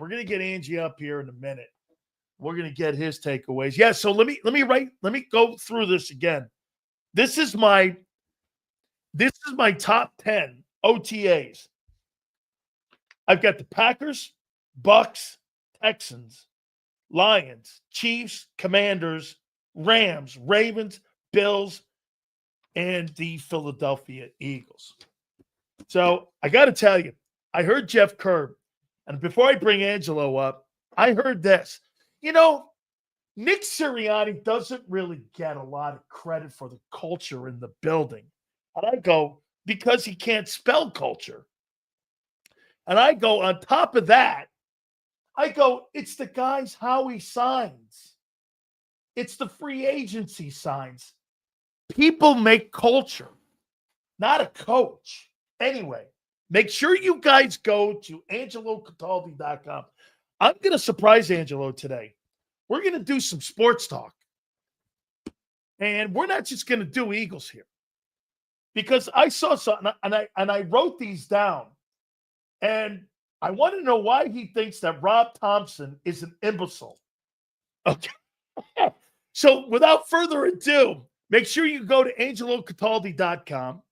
We're going to get Angie up here in a minute. We're going to get his takeaways. Yeah, so let me go through this again. This is my top 10 OTAs. I've got the Packers, Bucks, Texans, Lions, Chiefs, Commanders, Rams, Ravens, Bills, and the Philadelphia Eagles. So I got to tell you, I heard Jeff Kerr, and before I bring Angelo up, I heard this. You know, Nick Sirianni doesn't really get a lot of credit for the culture in the building. And I go, because he can't spell culture. And I go, on top of that, I go, it's the guys how he signs. It's the free agency signs. People make culture, not a coach. Anyway, make sure you guys go to AngeloCataldi.com. I'm going to surprise Angelo today. We're going to do some sports talk. And we're not just going to do Eagles here. Because I saw something, and I wrote these down. And I want to know why he thinks that Rob Thompson is an imbecile. Okay. So without further ado, make sure you go to AngeloCataldi.com.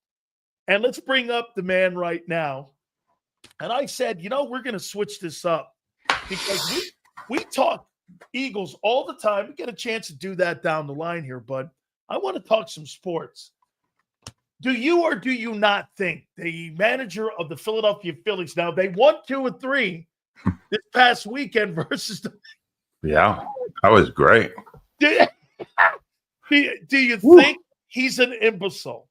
And let's bring up the man right now. And I said, we're going to switch this up. Because we talk Eagles all the time. We get a chance to do that down the line here. But I want to talk some sports. Do you or do you not think the manager of the Philadelphia Phillies, now they won 2-3 this past weekend versus the – Yeah, that was great. Do you think he's an imbecile?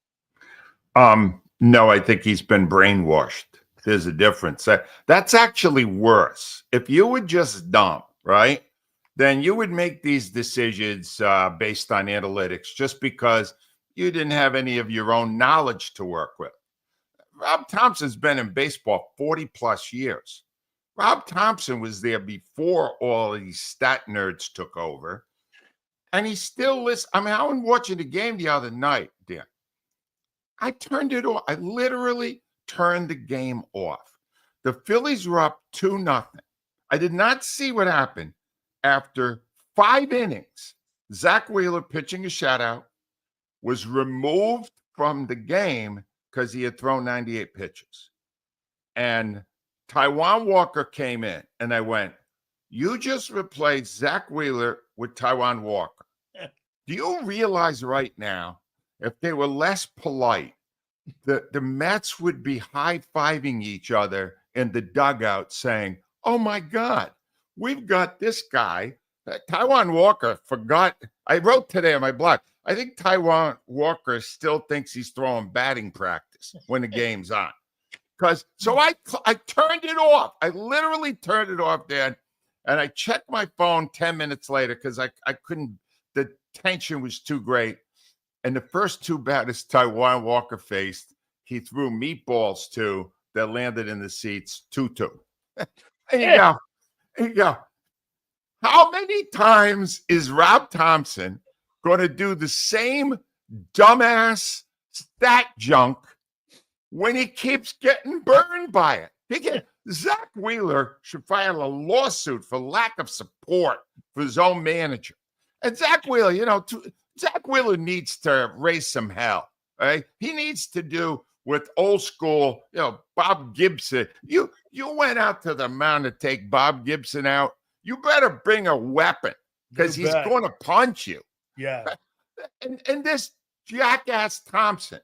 No, I think he's been brainwashed. There's a difference. That's actually worse. If you were just dumb, right, then you would make these decisions based on analytics just because – you didn't have any of your own knowledge to work with. Rob Thompson's been in baseball 40 plus years. Rob Thompson was there before all of these stat nerds took over. And he still listens. I mean, I was watching the game the other night, Dan. I turned it off. I literally turned the game off. The Phillies were up 2-0. I did not see what happened after 5 innings. Zach Wheeler pitching a shutout was removed from the game because he had thrown 98 pitches. And Taijuan Walker came in, and I went, you just replaced Zach Wheeler with Taijuan Walker. Do you realize right now, if they were less polite, the Mets would be high-fiving each other in the dugout saying, oh, my God, we've got this guy. Taijuan Walker forgot. I wrote today on my blog, I think Taijuan Walker still thinks he's throwing batting practice when the game's on. So I turned it off. I literally turned it off, Dan, and I checked my phone 10 minutes later because I couldn't, the tension was too great. And the first 2 batters Taijuan Walker faced, he threw meatballs to that landed in the seats, 2-2. There you go. How many times is Rob Thompson going to do the same dumbass stat junk when he keeps getting burned by it? Zach Wheeler should file a lawsuit for lack of support for his own manager. And Zach Wheeler, Zach Wheeler needs to raise some hell. Right? He needs to do with old school, Bob Gibson. You went out to the mound to take Bob Gibson out. You better bring a weapon because he's going to punch you. Yeah. And this jackass Thompson,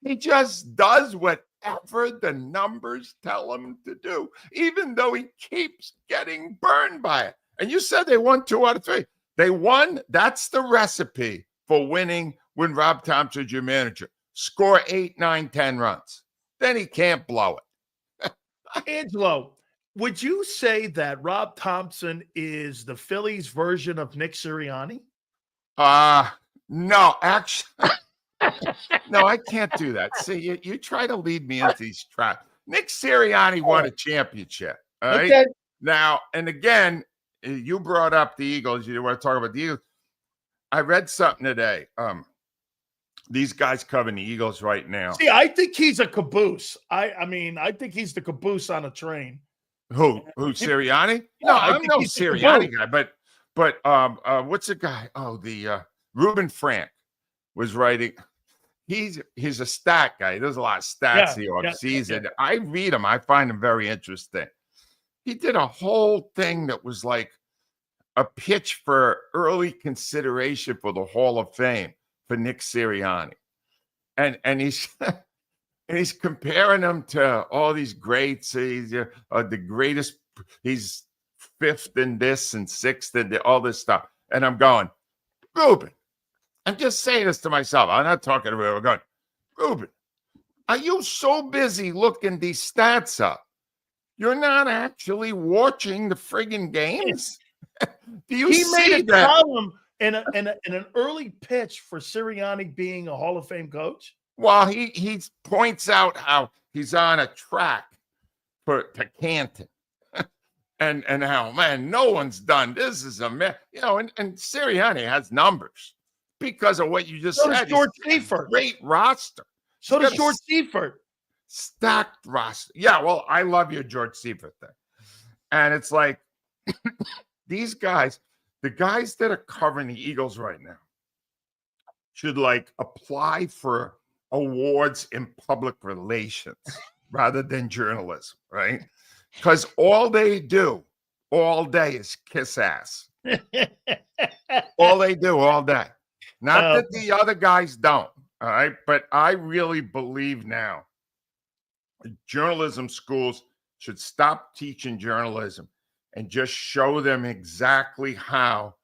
he just does whatever the numbers tell him to do, even though he keeps getting burned by it. And you said they won 2 out of 3. They won. That's the recipe for winning when Rob Thompson's your manager. Score 8, 9, 10 runs. Then he can't blow it. Angelo, would you say that Rob Thompson is the Phillies version of Nick Sirianni? No, actually, no, I can't do that. See, you try to lead me into these traps. Nick Sirianni won a championship. All right. Okay. Now, and again, you brought up the Eagles. You want to talk about the Eagles. I read something today. These guys covering the Eagles right now. See, I think he's a caboose. I mean, I think he's the caboose on a train. Who Sirianni? No, I I'm think no he took the Sirianni vote. guy, but what's the guy? Oh, the Ruben Frank was writing. He's a stat guy. He does a lot of stats the offseason. Yeah. I read him. I find him very interesting. He did a whole thing that was like a pitch for early consideration for the Hall of Fame for Nick Sirianni. And he's and he's comparing him to all these greats. He's the greatest. He's fifth in this and sixth in all this stuff. And I'm going, Ruben, I'm just saying this to myself. I'm not talking to him. I'm going, Ruben, are you so busy looking these stats up? You're not actually watching the friggin' games? Do you He see made a that? column in an early pitch for Sirianni being a Hall of Fame coach. Well, he points out how he's on a track to Canton. and how, man, no one's done this is a man, and Sirianni has numbers because of what you just So said. does George Seifert. Great roster. So does George Seifert. Stacked roster. Yeah, well, I love your George Seifert thing. And it's like these guys, the guys that are covering the Eagles right now should like apply for awards in public relations rather than journalism, right? Because all they do all day is kiss ass. All they do all day. Not that the other guys don't, all right? But I really believe now journalism schools should stop teaching journalism and just show them exactly how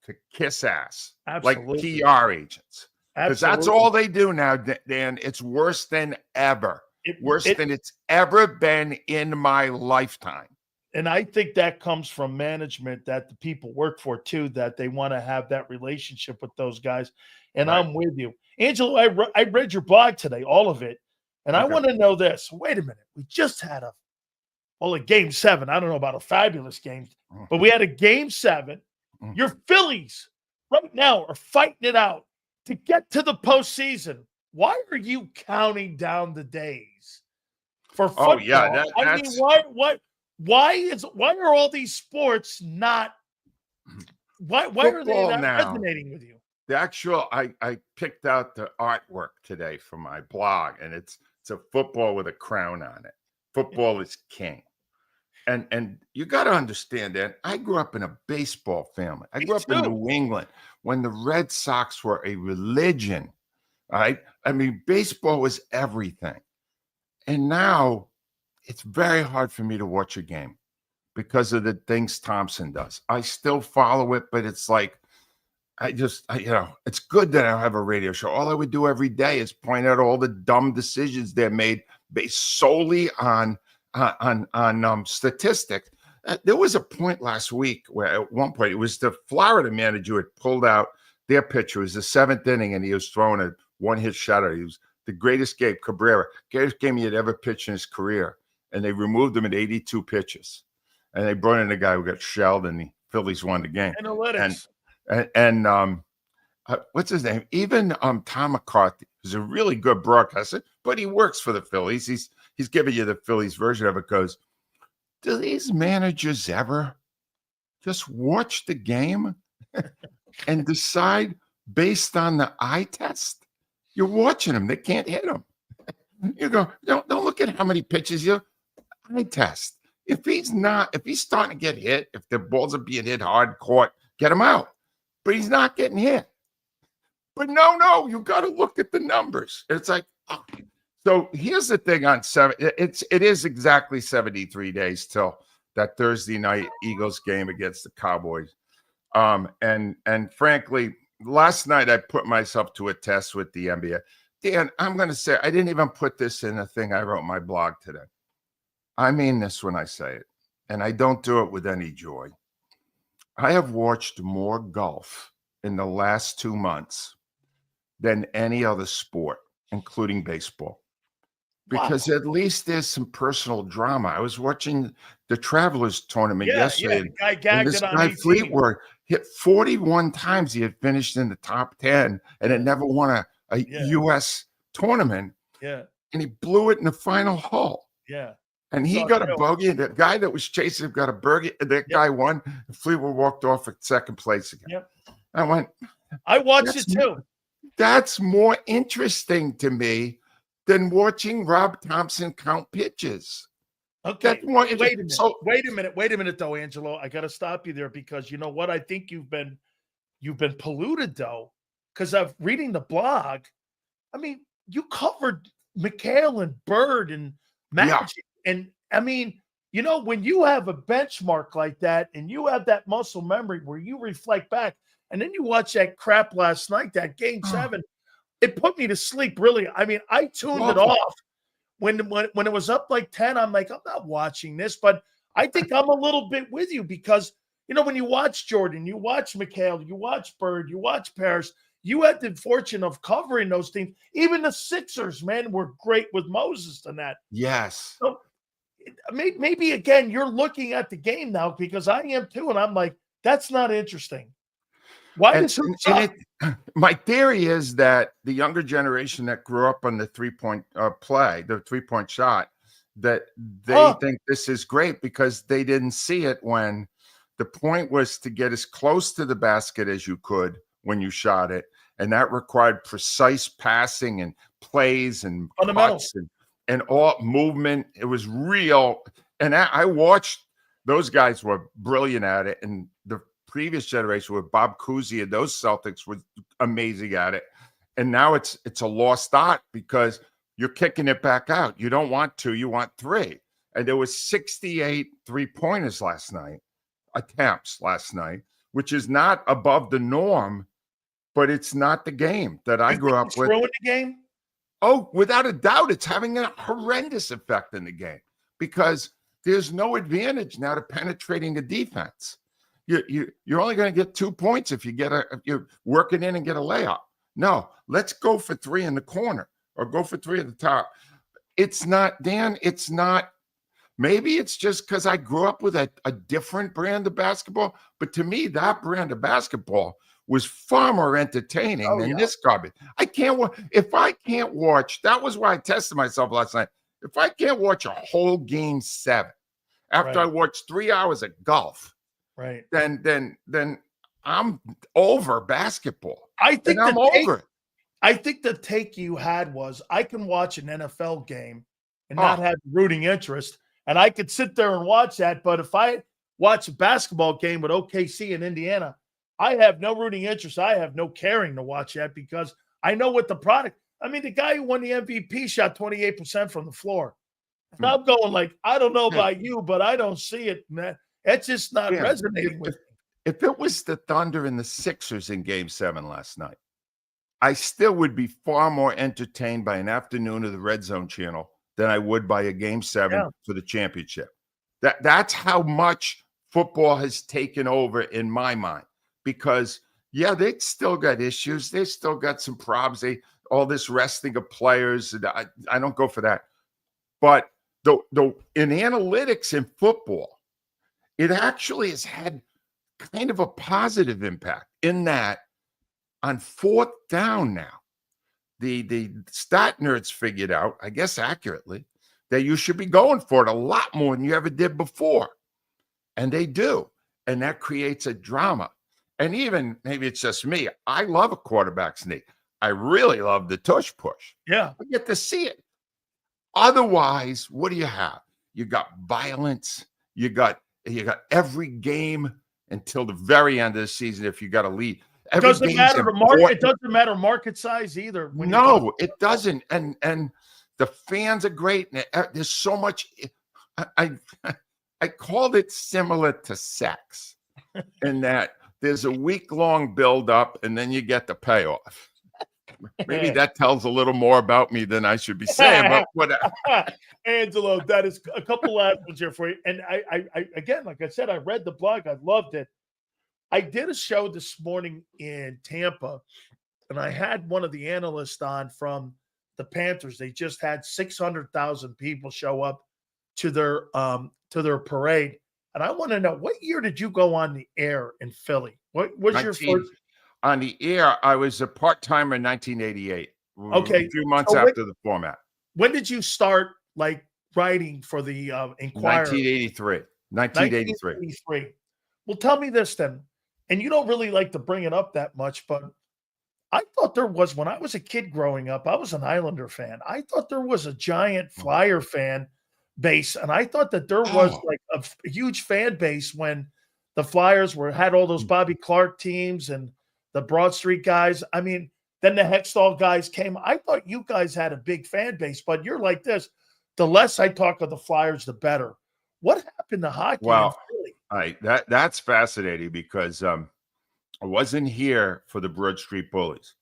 to kiss ass. Absolutely. Like PR agents. Because Absolutely. that's all they do now, Dan. It's worse than ever. Worse than it's ever been in my lifetime. And I think that comes from management that the people work for too, that they want to have that relationship with those guys. And Right. I'm with you. Angelo, I read your blog today, all of it. And I want to know this. Wait a minute. We just had a game 7. I don't know about a fabulous game, but we had a game 7. Your Phillies right now are fighting it out to get to the postseason. Why are you counting down the days for football? Oh, yeah. I mean, why are all these sports not why are they not resonating with you? The actual I picked out the artwork today for my blog, and it's a football with a crown on it. Football is king. And you got to understand that I grew up in a baseball family. I grew up in New England when the Red Sox were a religion, right? I mean, baseball was everything. And now it's very hard for me to watch a game because of the things Thomson does. I still follow it, but it's like, it's good that I have a radio show. All I would do every day is point out all the dumb decisions they're made based solely on statistics. There was a point last week where at one point it was the Florida manager who had pulled out their pitcher. It was the 7th inning, and he was throwing a one-hit shutter. He was the greatest game, Cabrera, greatest game he had ever pitched in his career. And they removed him at 82 pitches. And they brought in a guy who got shelled, and the Phillies won the game. Analytics. And what's his name? Even Tom McCarthy is a really good broadcaster, but he works for the Phillies. He's giving you the Phillies version of it. Goes, do these managers ever just watch the game and decide based on the eye test? You're watching them; they can't hit them. You go, don't look at how many pitches you eye test. If he's starting to get hit, if the balls are being hit hard, caught, get him out. But he's not getting hit. But no, you got to look at the numbers. It's like, oh. So here's the thing on 7. It is exactly 73 days till that Thursday night Eagles game against the Cowboys. And frankly, last night I put myself to a test with the NBA. Dan, I'm going to say, I didn't even put this in a thing I wrote in my blog today. I mean this when I say it, and I don't do it with any joy. I have watched more golf in the last 2 months than any other sport, including baseball, because at least there's some personal drama. I was watching the Travelers tournament yesterday. The guy gagged it on guy 18. Fleetwood hit 41 times. He had finished in the top 10 and had never won a U.S. tournament. Yeah. And he blew it in the final hole. Yeah. And he So, got a bogey, and the guy that was chasing him got a bogey, and that guy won. And Fleetwood walked off at second place again. Yep. I went, I watched it too. That's more interesting to me than watching Rob Thompson count pitches. Okay. That's more Wait a minute. Wait a minute, though, Angelo. I got to stop you there because you know what? I think you've been polluted though, because I'm reading the blog. I mean, you covered McHale and Bird and Magic, and I mean, you know, when you have a benchmark like that, and you have that muscle memory where you reflect back, and then you watch that crap last night, that Game 7, it put me to sleep. Really, I mean, I tuned it off. When it was up like 10, I'm like, I'm not watching this. But I think I'm a little bit with you because, you know, when you watch Jordan, you watch McHale, you watch Bird, you watch Paris, you had the fortune of covering those teams. Even the Sixers, man, were great with Moses and that. Yes. So maybe, again, you're looking at the game now because I am too. And I'm like, that's not interesting. Why does it suck? My theory is that the younger generation that grew up on the three-point play, the three-point shot, that they think this is great because they didn't see it when the point was to get as close to the basket as you could when you shot it. And that required precise passing and plays and cuts and all movement. It was real. And I watched, those guys were brilliant at it. And the previous generation with Bob Cousy and those Celtics were amazing at it. And now it's a lost art because you're kicking it back out. You don't want 2, you want 3. And there was 68 3-pointers last night, attempts last night, which is not above the norm, but it's not the game that I grew up with. Ruined the game? Oh, without a doubt, it's having a horrendous effect in the game because there's no advantage now to penetrating the defense. You're only going to get 2 points if you're working in and get a layup. No, let's go for 3 in the corner or go for 3 at the top. It's not, Dan, it's not. Maybe it's just because I grew up with a different brand of basketball. But to me, that brand of basketball was far more entertaining than this garbage. If I can't watch, that was why I tested myself last night. If I can't watch a whole Game 7 after I watched 3 hours of golf, right, then I'm over basketball. I think I'm over it. I think the take you had was I can watch an NFL game and not have rooting interest, and I could sit there and watch that. But if I watch a basketball game with OKC in Indiana, I have no rooting interest. I have no caring to watch that because I know what the product. I mean, the guy who won the MVP shot 28% from the floor. And I'm going like, I don't know about you, but I don't see it, man. It's just not resonating with me. If it was the Thunder and the Sixers in Game 7 last night, I still would be far more entertained by an afternoon of the Red Zone channel than I would by a Game 7 for the championship. That's how much football has taken over in my mind. Because, they still got issues. They still got some problems. All this resting of players. And I don't go for that. But in analytics in football, it actually has had kind of a positive impact in that on 4th down now, the stat nerds figured out, I guess accurately, that you should be going for it a lot more than you ever did before. And they do. And that creates a drama. And even, maybe it's just me, I love a quarterback sneak. I really love the tush push. Yeah. I get to see it. Otherwise, what do you have? You got violence. You got every game until the very end of the season if you got a lead. It doesn't matter it doesn't matter market size either. No, it doesn't. And the fans are great. And there's so much. I called it similar to sex in that there's a week-long build-up and then you get the payoff. Maybe that tells a little more about me than I should be saying, but whatever. Angelo, that is a couple last ones here for you. And I again, like I said, I read the blog. I loved it. I did a show this morning in Tampa, and I had one of the analysts on from the Panthers. They just had 600,000 people show up to their parade. And I want to know, what year did you go on the air in Philly? What was your first? On the air, I was a part-timer in 1988. Okay. A few months after the format. When did you start, like, writing for the Inquirer. 1983. 1983. 1983. Well, tell me this then, and you don't really like to bring it up that much, but I thought there was, when I was a kid growing up, I was an Islander fan. I thought there was a giant Flyer fan base, and I thought that there was like a huge fan base when the Flyers had all those Bobby Clark teams and the Broad Street guys. I mean, then the Hextall guys came. I thought you guys had a big fan base, but you're like this. The less I talk of the Flyers, the better. What happened to hockey in Philly? That's fascinating because I wasn't here for the Broad Street Bullies,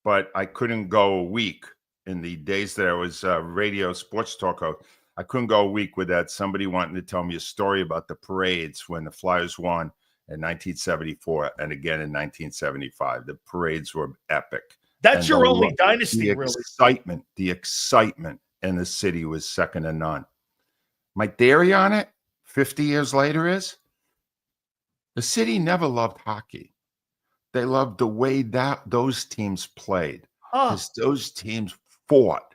but I couldn't go a week in the days that I was radio sports talk host. I couldn't go a week without somebody wanting to tell me a story about the parades when the Flyers won in 1974 and again in 1975. The parades were epic. That's your only dynasty, really. The excitement in the city was second to none. My theory on it, 50 years later, is the city never loved hockey. They loved the way that those teams played. Because those teams fought.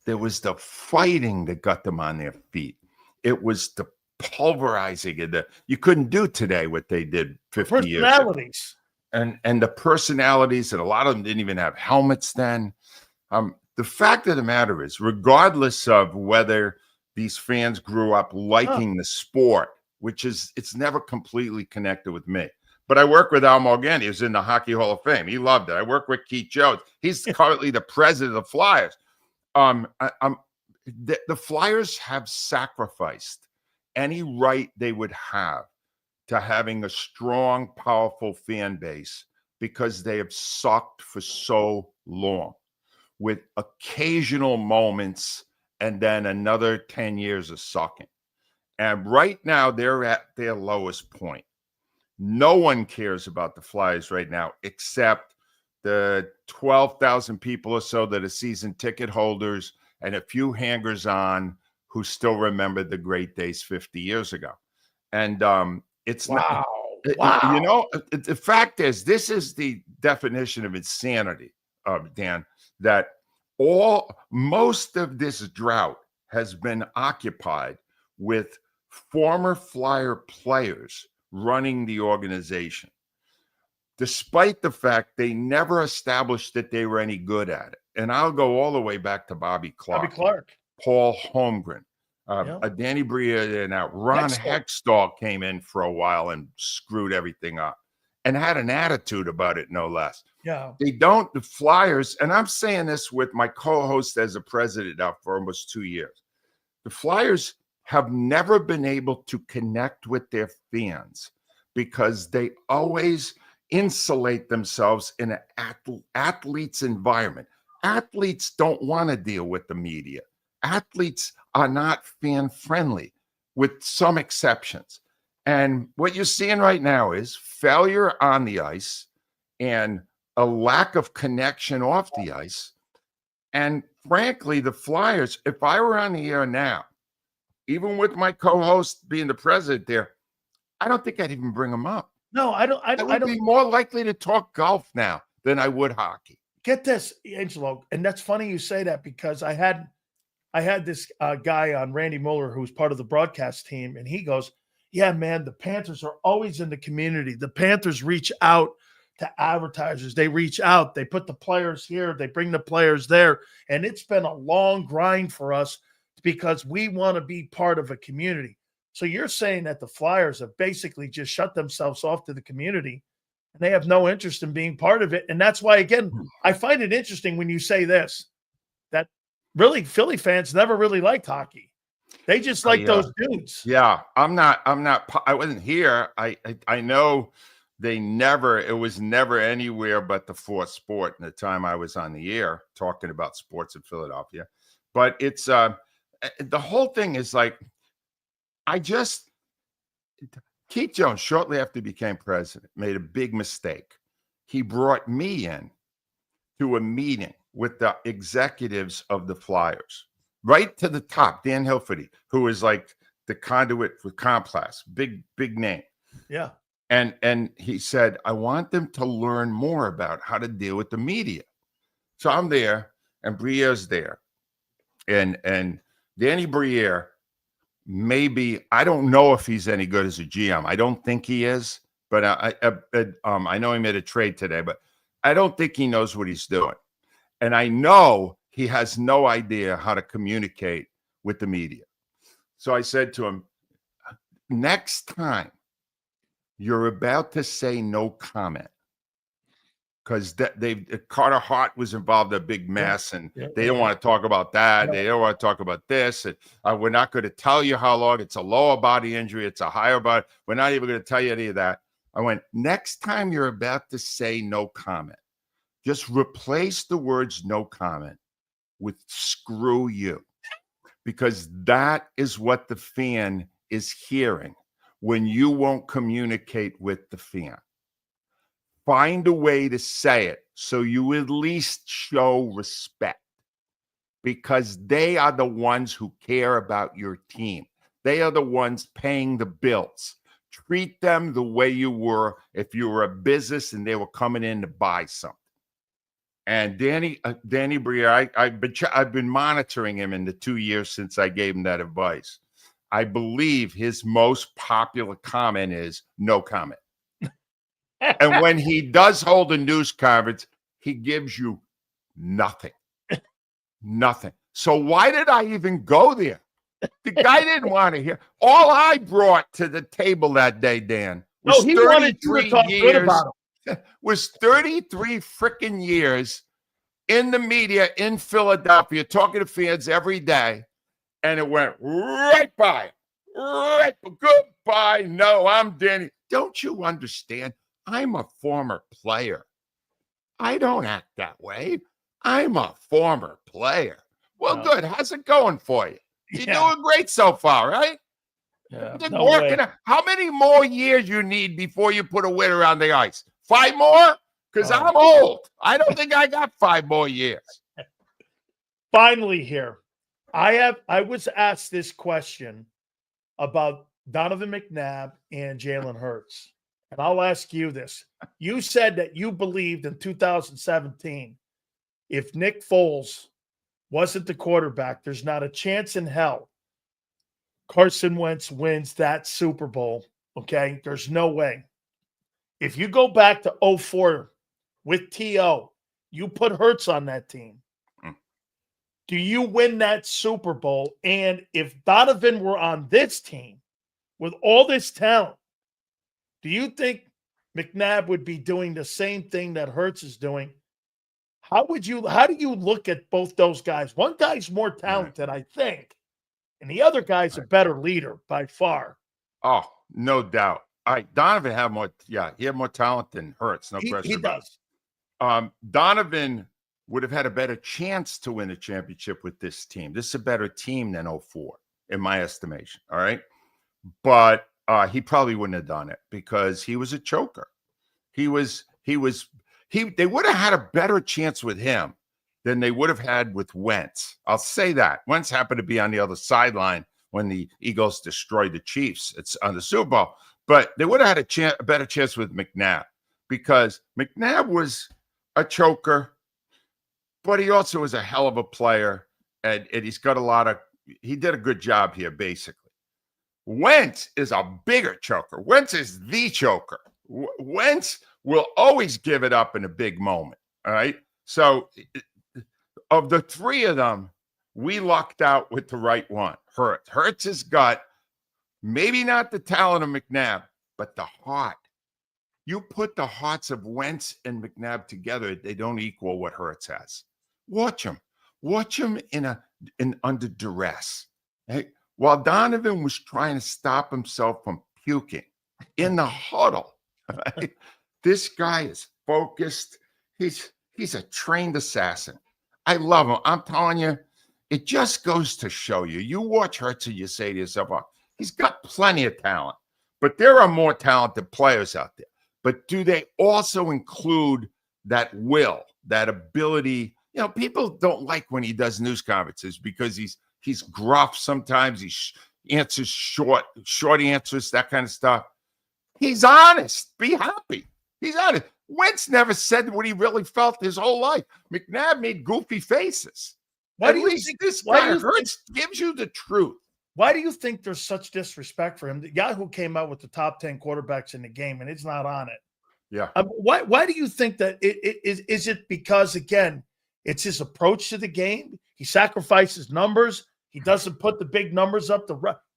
There was the fighting that got them on their feet. It was the pulverizing of you couldn't do today what they did 50 years ago. Personalities. And the personalities, and a lot of them didn't even have helmets then. The fact of the matter is, regardless of whether these fans grew up liking the sport, which is, it's never completely connected with me. But I work with Al Morgan. He was in the Hockey Hall of Fame. He loved it. I work with Keith Jones. He's currently the president of the Flyers. The Flyers have sacrificed any right they would have to having a strong, powerful fan base because they have sucked for so long, with occasional moments and then another 10 years of sucking. And right now, they're at their lowest point. No one cares about the Flyers right now except the 12,000 people or so that are season ticket holders and a few hangers-on who still remember the great days 50 years ago. And it's wow. You know, the fact is, this is the definition of insanity, Dan, that most of this drought has been occupied with former Flyer players running the organization, despite the fact they never established that they were any good at it. And I'll go all the way back to Bobby Clark, Paul Holmgren, Danny Bria, and Ron Hextall came in for a while and screwed everything up and had an attitude about it, no less. Yeah. The Flyers, and I'm saying this with my co-host as a president now for almost 2 years, the Flyers have never been able to connect with their fans because they always insulate themselves in an athlete's environment. Athletes don't want to deal with the media. Athletes are not fan friendly, with some exceptions. And what you're seeing right now is failure on the ice and a lack of connection off the ice. And frankly, the Flyers, if I were on the air now, even with my co-host being the president there, I don't think I'd even bring them up. No, I don't. I would be more likely to talk golf now than I would hockey. Get this, Angelo, and that's funny you say that because I had this guy on, Randy Mueller, who's part of the broadcast team, and he goes, "Yeah, man, the Panthers are always in the community. The Panthers reach out to advertisers. They reach out. They put the players here. They bring the players there, and it's been a long grind for us because we want to be part of a community." So you're saying that the Flyers have basically just shut themselves off to the community and they have no interest in being part of it. And that's why, again, I find it interesting when you say this, that really Philly fans never really liked hockey. They just like those dudes. Yeah, I wasn't here. I know it was never anywhere but the fourth sport in the time I was on the air talking about sports in Philadelphia. But it's the whole thing is like, Keith Jones, shortly after he became president, made a big mistake. He brought me in to a meeting with the executives of the Flyers, right to the top, Dan Hilferty, who is like the conduit for Complex, big name. Yeah. And he said, I want them to learn more about how to deal with the media. So I'm there, and Bria's there. And Danny Briere, maybe, I don't know if he's any good as a GM. I don't think he is, but I know he made a trade today, but I don't think he knows what he's doing. And I know he has no idea how to communicate with the media. So I said to him, next time you're about to say no comment, because Carter Hart was involved in a big mess, and they don't want to talk about that. They don't want to talk about this. And we're not going to tell you how long. It's a lower body injury. It's a higher body. We're not even going to tell you any of that. I went, next time you're about to say no comment, just replace the words no comment with screw you, because that is what the fan is hearing when you won't communicate with the fan. Find a way to say it so you at least show respect, because they are the ones who care about your team. They are the ones paying the bills. Treat them the way you were if you were a business and they were coming in to buy something. And Danny Briere, I've been monitoring him in the 2 years since I gave him that advice. I believe his most popular comment is no comment. And when he does hold a news conference, he gives you nothing. Nothing. So why did I even go there? The guy didn't want to hear. All I brought to the table that day, Dan, was he wanted you to talk good about him. Was 33 freaking years in the media in Philadelphia, talking to fans every day, and it went right by. Right, goodbye. No, I'm Danny. Don't you understand? I'm a former player. I don't act that way. I'm a former player. Well, good. How's it going for you? You're doing great so far, right? Yeah, Just working out. How many more years you need before you put a winner on the ice? 5 more? Because I'm old. I don't think I got 5 more years. Finally here, I was asked this question about Donovan McNabb and Jalen Hurts. And I'll ask you this. You said that you believed in 2017, if Nick Foles wasn't the quarterback, there's not a chance in hell Carson Wentz wins that Super Bowl. Okay? There's no way. If you go back to 2004 with T.O., you put Hurts on that team. Do you win that Super Bowl? And if Donovan were on this team with all this talent, do you think McNabb would be doing the same thing that Hurts is doing? How do you look at both those guys? One guy's more talented, I think, and the other guy's a better leader by far. Oh, no doubt. Donovan had more, he had more talent than Hurts, no question about it. Donovan would have had a better chance to win a championship with this team. This is a better team than 2004, in my estimation. All right. But he probably wouldn't have done it because he was a choker. They would have had a better chance with him than they would have had with Wentz. I'll say that. Wentz happened to be on the other sideline when the Eagles destroyed the Chiefs. It's on the Super Bowl. But they would have had a better chance with McNabb because McNabb was a choker, but he also was a hell of a player. And he's got he did a good job here, basically. Wentz is a bigger choker. Wentz is the choker. Wentz will always give it up in a big moment. All right. So of the three of them, we lucked out with the right one. Hurts. Hurts has got maybe not the talent of McNabb, but the heart. You put the hearts of Wentz and McNabb together, they don't equal what Hurts has. Watch him. Watch him under duress. Hey, while Donovan was trying to stop himself from puking in the huddle, right? This guy is focused. He's a trained assassin. I love him. I'm telling you, it just goes to show you. You watch Hurts and you say to yourself, oh, he's got plenty of talent, but there are more talented players out there. But do they also include that will, that ability? You know, people don't like when he does news conferences because he's gruff sometimes. He answers short answers, that kind of stuff. He's honest. Be happy. He's honest. Wentz never said what he really felt his whole life. McNabb made goofy faces. Why do At you least think? this Why guy do you think? Hurts gives you the truth. Why do you think there's such disrespect for him? The Yahoo came out with the top 10 quarterbacks in the game, and it's not on it. Yeah. Why do you think that? Is it because, again, it's his approach to the game? He sacrifices numbers. He doesn't put the big numbers up.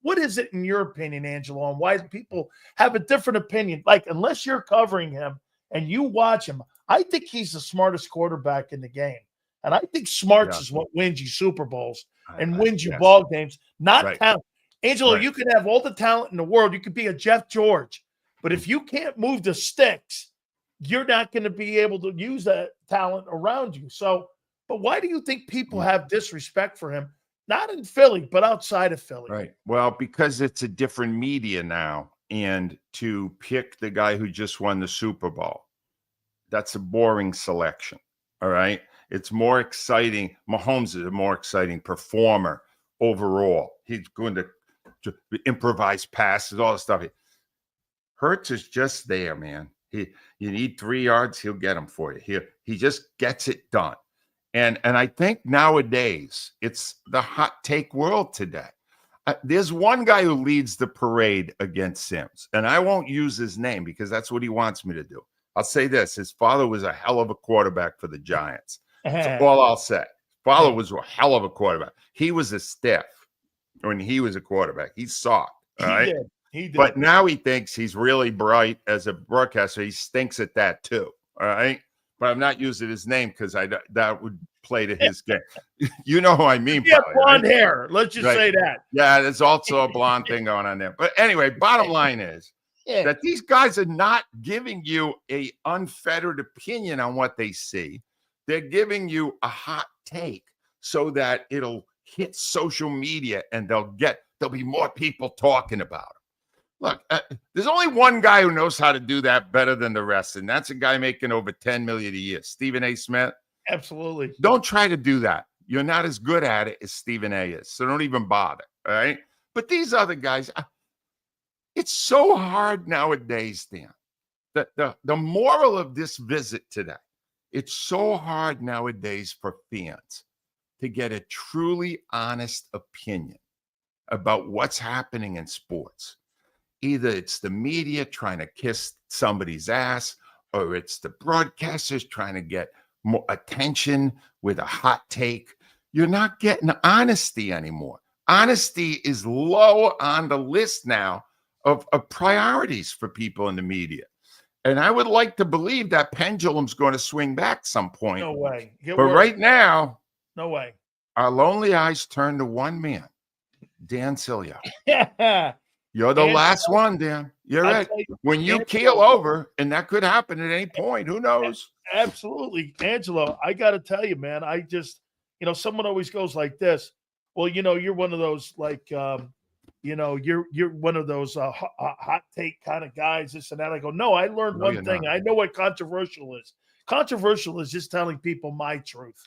What is it, in your opinion, Angelo, and why do people have a different opinion? Like, unless you're covering him and you watch him, I think he's the smartest quarterback in the game. And I think smarts is what wins you Super Bowls and wins you ball games, not talent. Angelo, you could have all the talent in the world. You could be a Jeff George. But if you can't move the sticks, you're not going to be able to use that talent around you. So, but why do you think people have disrespect for him? Not in Philly, but outside of Philly. Right. Well, because it's a different media now. And to pick the guy who just won the Super Bowl, that's a boring selection. All right. It's more exciting. Mahomes is a more exciting performer overall. He's going to improvise passes, all the stuff. Hurts is just there, man. You need 3 yards, he'll get them for you. He just gets it done. And I think nowadays it's the hot take world today. There's one guy who leads the parade against Sims, and I won't use his name because that's what he wants me to do. I'll say this: his father was a hell of a quarterback for the Giants. That's all I'll say. Father was a hell of a quarterback. He was a stiff when he was a quarterback. He sucked. All right. He did. But now he thinks he's really bright as a broadcaster. He stinks at that too. All right. But I'm not using his name because that would play to his game. You know who I mean? Yeah, probably, blonde right? hair. Let's just say that. Yeah, there's also a blonde thing going on there. But anyway, bottom line is that these guys are not giving you a unfettered opinion on what they see. They're giving you a hot take so that it'll hit social media and there'll be more people talking about it. Look, there's only one guy who knows how to do that better than the rest, and that's a guy making over $10 million a year, Stephen A. Smith. Absolutely. Don't try to do that. You're not as good at it as Stephen A. is, so don't even bother, all right? But these other guys, it's so hard nowadays, Dan. The moral of this visit today, it's so hard nowadays for fans to get a truly honest opinion about what's happening in sports. Either it's the media trying to kiss somebody's ass, or it's the broadcasters trying to get more attention with a hot take. You're not getting honesty anymore. Honesty is low on the list now of priorities for people in the media. And I would like to believe that pendulum's going to swing back some point. No way. Right now, no way. Our lonely eyes turn to one man, Dan Sileo. Yeah. You're the last one, Dan. You're right. When you keel over, and that could happen at any point, who knows? Absolutely. Angelo, I got to tell you, man, I just, someone always goes like this. Well, you're one of those, like, you're one of those hot take kind of guys, this and that. I go, no, I learned one thing. I know what controversial is. Controversial is just telling people my truth.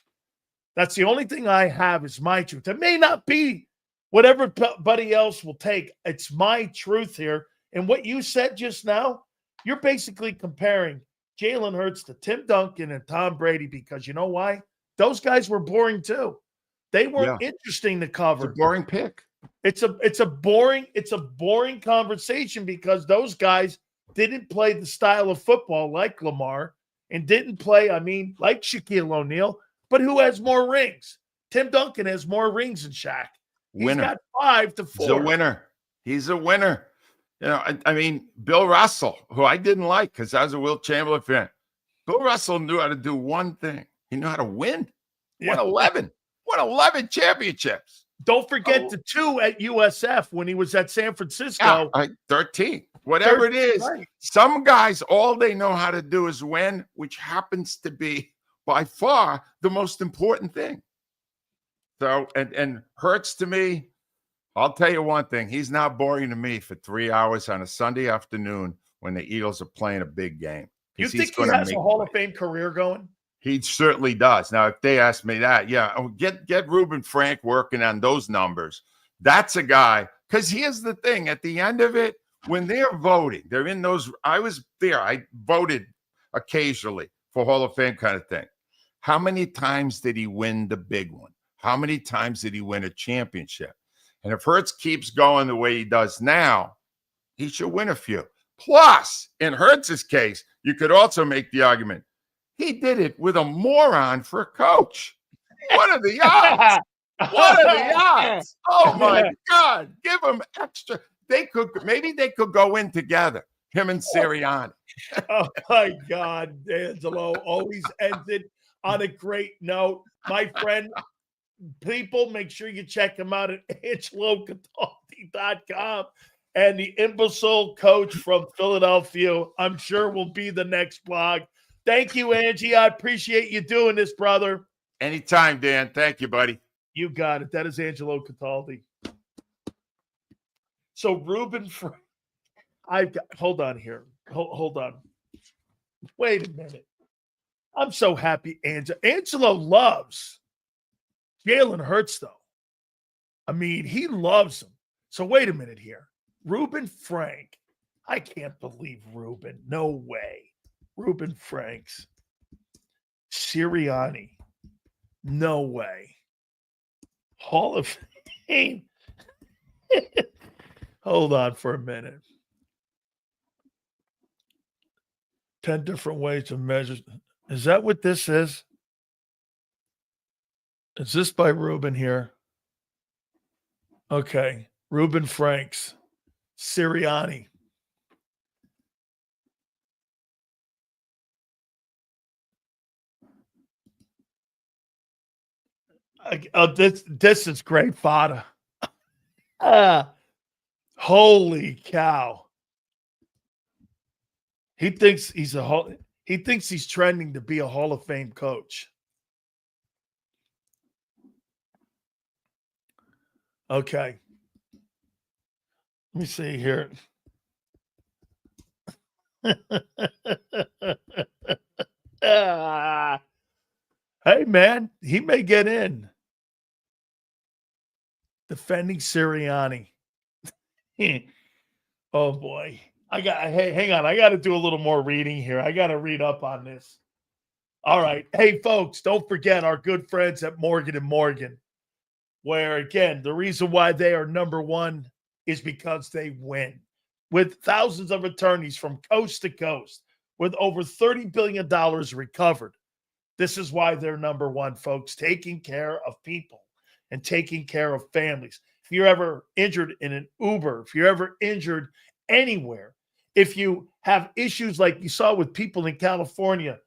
That's the only thing I have is my truth. It may not be what everybody else will take. It's my truth here. And what you said just now, you're basically comparing Jalen Hurts to Tim Duncan and Tom Brady, because you know why? Those guys were boring too. They weren't interesting to cover. It's a boring pick. It's a boring conversation because those guys didn't play the style of football like Lamar and didn't play, like Shaquille O'Neal, but who has more rings? Tim Duncan has more rings than Shaq. He's got 5 to 4. He's a winner. He's a winner. Bill Russell, who I didn't like because I was a Wilt Chamberlain fan. Bill Russell knew how to do one thing. He knew how to win. Won 11 championships. Don't forget the 2 at USF when he was at San Francisco. 13. Whatever it is. Right. Some guys, all they know how to do is win, which happens to be by far the most important thing. So, and Hurts to me, I'll tell you one thing. He's not boring to me for 3 hours on a Sunday afternoon when the Eagles are playing a big game. You think he has a Hall of Fame career going? He certainly does. Now, if they ask me that, get Reuben Frank working on those numbers. That's a guy. Because here's the thing. At the end of it, when they're voting, they're in those. I was there. I voted occasionally for Hall of Fame kind of thing. How many times did he win the big one? How many times did he win a championship? And if Hurts keeps going the way he does now, he should win a few. Plus, in Hurts's case, you could also make the argument he did it with a moron for a coach. What are the odds? What are the odds? Oh my God! Give him extra. Maybe they could go in together, him and Sirianni. Oh my God, Angelo always ends it on a great note. My friend, people, make sure you check him out at AngeloCataldi.com. And the imbecile coach from Philadelphia, I'm sure, will be the next blog. Thank you, Angie. I appreciate you doing this, brother. Anytime, Dan. Thank you, buddy. You got it. That is Angelo Cataldi. So Ruben, hold on here. Hold on. Wait a minute. I'm so happy, Angelo loves Jalen Hurts, though. I mean, he loves him. So wait a minute here. Ruben Frank. I can't believe Ruben. No way. Ruben Franks. Sirianni. No way. Hall of Fame. Hold on for a minute. 10 different ways to measure. Is that what this is? Is this by Ruben here? Okay. Ruben Franks. Sirianni. This is great fodder. Holy cow. He thinks he's trending to be a Hall of Fame coach. Okay. Let me see here. Hey, man, he may get in. Defending Sirianni. Oh, boy. Hey, hang on. I got to do a little more reading here. I got to read up on this. All right. Hey, folks, don't forget our good friends at Morgan & Morgan, where, again, the reason why they are number one is because they win. With thousands of attorneys from coast to coast, with over $30 billion recovered. This is why they're number one, folks, taking care of people and taking care of families. If you're ever injured in an Uber, if you're ever injured anywhere, if you have issues like you saw with people in California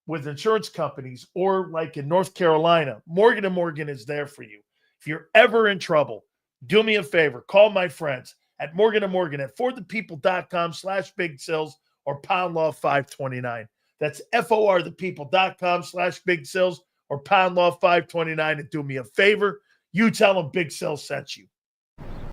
with insurance companies, or like in North Carolina, Morgan & Morgan is there for you. If you're ever in trouble, do me a favor. Call my friends at Morgan & Morgan at forthepeople.com/big sills or pound law 529. That's forthepeople.com/big sills or pound law 529. And do me a favor. You tell them Big Sills sent you.